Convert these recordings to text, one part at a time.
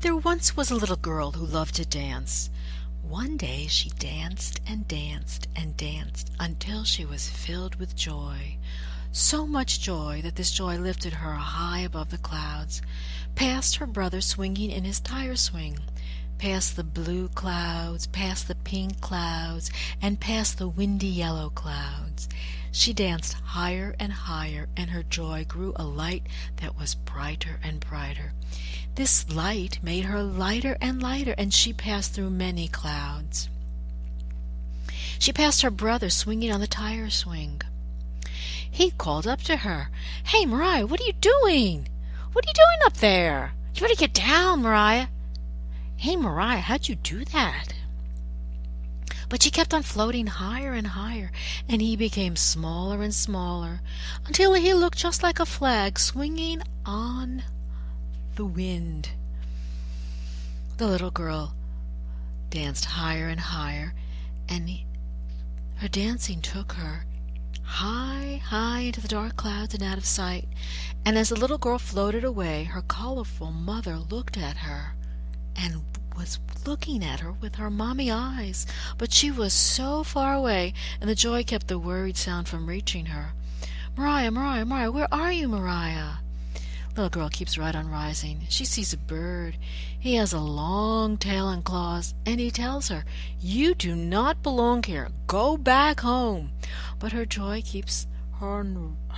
There once was a little girl who loved to dance. One day she danced and danced and danced until she was filled with joy. So much joy that this joy lifted her high above the clouds, past her brother swinging in his tire swing, past the blue clouds, past the pink clouds, and past the windy yellow clouds. She danced higher and higher, and her joy grew a light that was brighter and brighter. This light made her lighter and lighter, and she passed through many clouds. She passed her brother swinging on the tire swing. He called up to her, "Hey, Mariah, what are you doing? What are you doing up there? You better get down, Mariah." "Hey, Mariah, how'd you do that?" But she kept on floating higher and higher, and he became smaller and smaller, until he looked just like a flag swinging on the wind. The little girl danced higher and higher, and her dancing took her high, high into the dark clouds and out of sight. And as the little girl floated away, her colorful mother looked at her and was looking at her with her mommy eyes, but she was so far away, and the joy kept the worried sound from reaching her. "Mariah, Mariah, Mariah, where are you, Mariah?" Little girl keeps right on rising. She sees a bird. He has a long tail and claws, and he tells her, "You do not belong here. Go back home." But her joy keeps her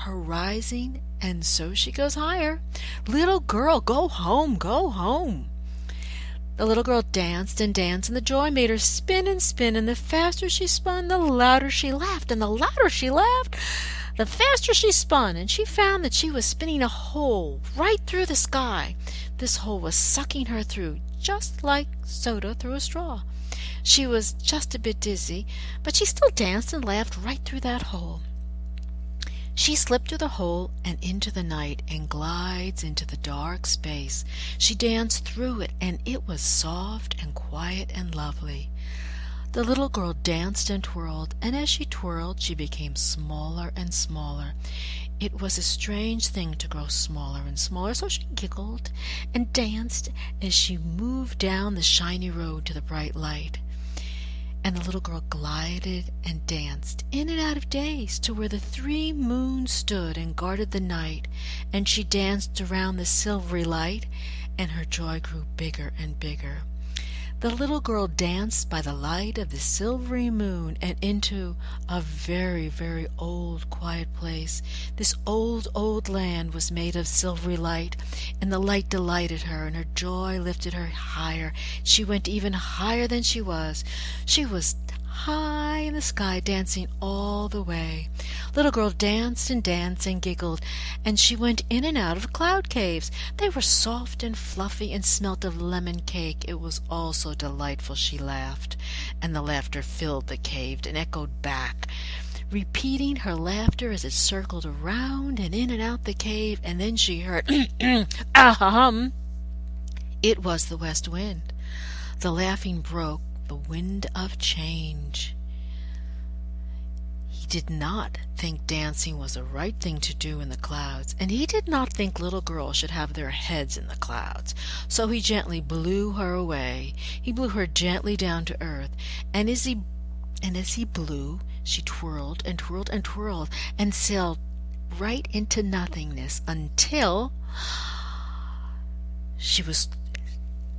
rising, and so she goes higher. "Little girl, go home, go home." The little girl danced and danced, and the joy made her spin and spin, and the faster she spun, the louder she laughed, and the louder she laughed, the faster she spun, and she found that she was spinning a hole right through the sky. This hole was sucking her through, just like soda through a straw. She was just a bit dizzy, but she still danced and laughed right through that hole. She slipped through the hole and into the night and glides into the dark space. She danced through it, and it was soft and quiet and lovely. The little girl danced and twirled, and as she twirled, she became smaller and smaller. It was a strange thing to grow smaller and smaller, so she giggled and danced as she moved down the shiny road to the bright light. And the little girl glided and danced in and out of days to where the 3 moons stood and guarded the night, and she danced around the silvery light, and her joy grew bigger and bigger. The little girl danced by the light of the silvery moon and into a very, very old, quiet place. This old, old land was made of silvery light, and the light delighted her, and her joy lifted her higher. She went even higher than she was. She was high in the sky, dancing all the way. Little girl danced and danced and giggled, and she went in and out of cloud caves. They were soft and fluffy and smelt of lemon cake. It was all so delightful. She laughed, and the laughter filled the cave and echoed back, repeating her laughter as it circled around and in and out the cave. And then she heard ah-hum. It was the west wind. The laughing broke the wind of change. He did not think dancing was the right thing to do in the clouds, and he did not think little girls should have their heads in the clouds. So he gently blew her away. He blew her gently down to earth, and as he blew, she twirled and twirled and twirled and sailed right into nothingness until she was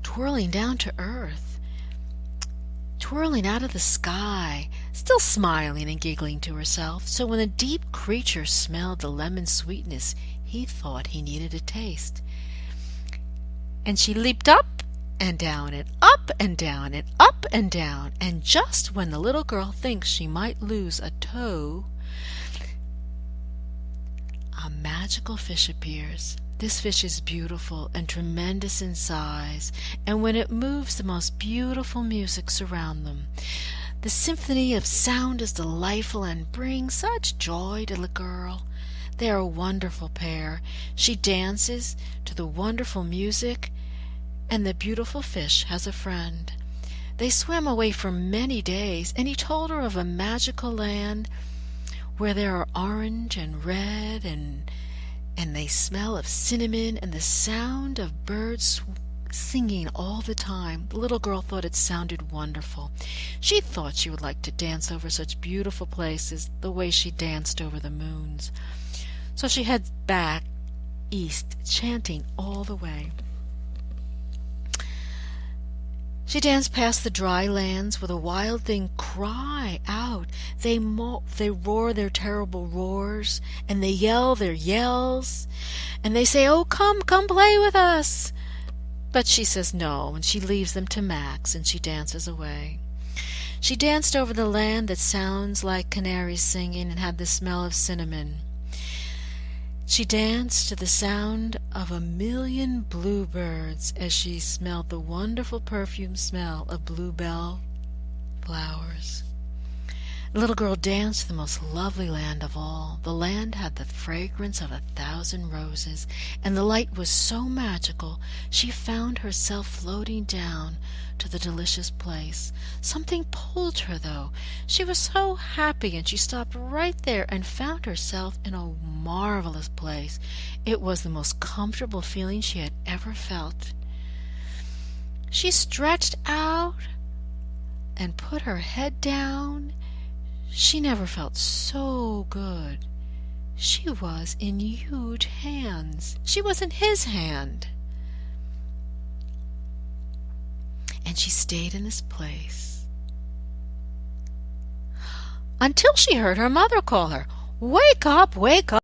twirling down to earth, twirling out of the sky, still smiling and giggling to herself. So when the deep creature smelled the lemon sweetness, he thought he needed a taste. And she leaped up and down and up and down and up and down, and just when the little girl thinks she might lose a toe, a magical fish appears. This fish is beautiful and tremendous in size, and when it moves, the most beautiful music surrounds them. The symphony of sound is delightful and brings such joy to the girl. They are a wonderful pair. She dances to the wonderful music, and the beautiful fish has a friend. They swam away for many days, and he told her of a magical land where there are orange and red and they smell of cinnamon, and the sound of birds singing all the time. The little girl thought it sounded wonderful. She thought she would like to dance over such beautiful places the way she danced over the moons. So she heads back east, chanting all the way. She danced past the dry lands where the wild things cry out. They roar their terrible roars, and they yell their yells, and they say, "Oh, come play with us." But she says no, and she leaves them to Max, and she dances away. She danced over the land that sounds like canaries singing and had the smell of cinnamon. She danced to the sound of 1,000,000 bluebirds as she smelled the wonderful perfume smell of bluebell flowers. The little girl danced the most lovely land of all. The land had the fragrance of 1,000 roses, and the light was so magical she found herself floating down to the delicious place. Something pulled her, though. She was so happy, and she stopped right there and found herself in a marvelous place. It was the most comfortable feeling she had ever felt. She stretched out and put her head down. She never felt so good. She was in huge hands. She was in his hand. And she stayed in this place until she heard her mother call her, "Wake up, wake up."